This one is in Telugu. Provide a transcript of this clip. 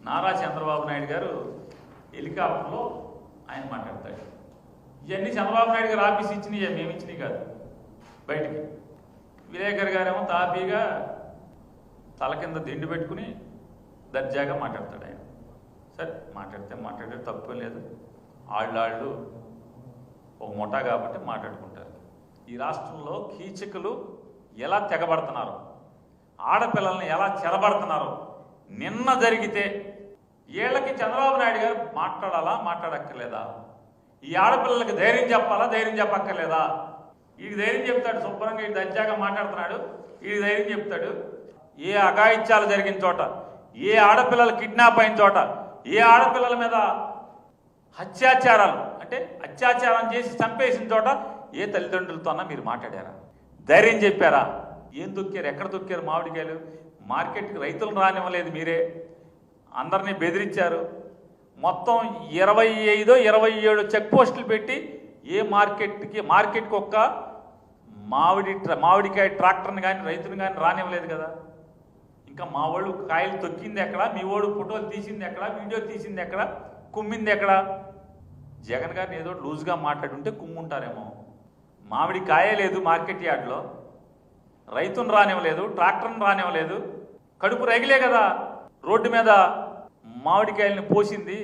నారా చంద్రబాబు నాయుడు గారు హెలికాప్టర్లో ఆయన మాట్లాడతాడు. ఇవన్నీ చంద్రబాబు నాయుడు గారు ఆఫీస్ ఇచ్చినాయి, మేము ఇచ్చినాయి కాదు. బయటికి విలేకర్ గారేమో తాపీగా తల కింద దిండు పెట్టుకుని దర్జాగా మాట్లాడతాడు. ఆయన సరే మాట్లాడితే తప్పేం లేదు. ఆళ్ళు ఒక ముఠా కాబట్టి మాట్లాడుకుంటారు. ఈ రాష్ట్రంలో కీచకులు ఎలా తెగబడుతున్నారో, ఆడపిల్లల్ని ఎలా చెరబడుతున్నారో నిన్న జరిగితే వీళ్ళకి చంద్రబాబు నాయుడు గారు మాట్లాడాలా, మాట్లాడక్కర్లేదా? ఈ ఆడపిల్లలకి ధైర్యం చెప్పాలా, ధైర్యం చెప్పక్కర్లేదా? వీడికి ధైర్యం చెప్తాడు, శుభ్రంగా వీడు దర్జాగా మాట్లాడుతున్నాడు, వీడికి ధైర్యం చెప్తాడు. ఏ అఘాయిత్యాలు జరిగిన చోట, ఏ ఆడపిల్లలు కిడ్నాప్ అయిన చోట, ఏ ఆడపిల్లల మీద అత్యాచారం చేసి చంపేసిన చోట ఏ తల్లిదండ్రులతోన్నా మీరు మాట్లాడారా? ధైర్యం చెప్పారా? ఏం తొక్కారు? ఎక్కడ తొక్కారు? మామిడికాయలు మార్కెట్కి రైతులను రానివ్వలేదు మీరే, అందరినీ బెదిరించారు. మొత్తం 25-27 చెక్ పోస్టులు పెట్టి ఏ మార్కెట్కి ఒక్క మామిడికాయ ట్రాక్టర్ని కానీ రైతుని కానీ రానివ్వలేదు కదా. ఇంకా మా వాళ్ళు కాయలు తొక్కింది ఎక్కడ? మీ వాడు ఫోటోలు తీసింది ఎక్కడ? వీడియో తీసింది ఎక్కడ? కుమ్మింది ఎక్కడ? జగన్ గారిని ఏదో లూజ్గా మాట్లాడుంటే కుమ్ముంటారేమో. మామిడి కాయే లేదు మార్కెట్ యార్డ్లో, రైతును రానివ్వలేదు, ట్రాక్టర్ని రానివ్వలేదు, కడుపు రగిలే కదా రోడ్డు మీద మామిడికాయలని పోసింది.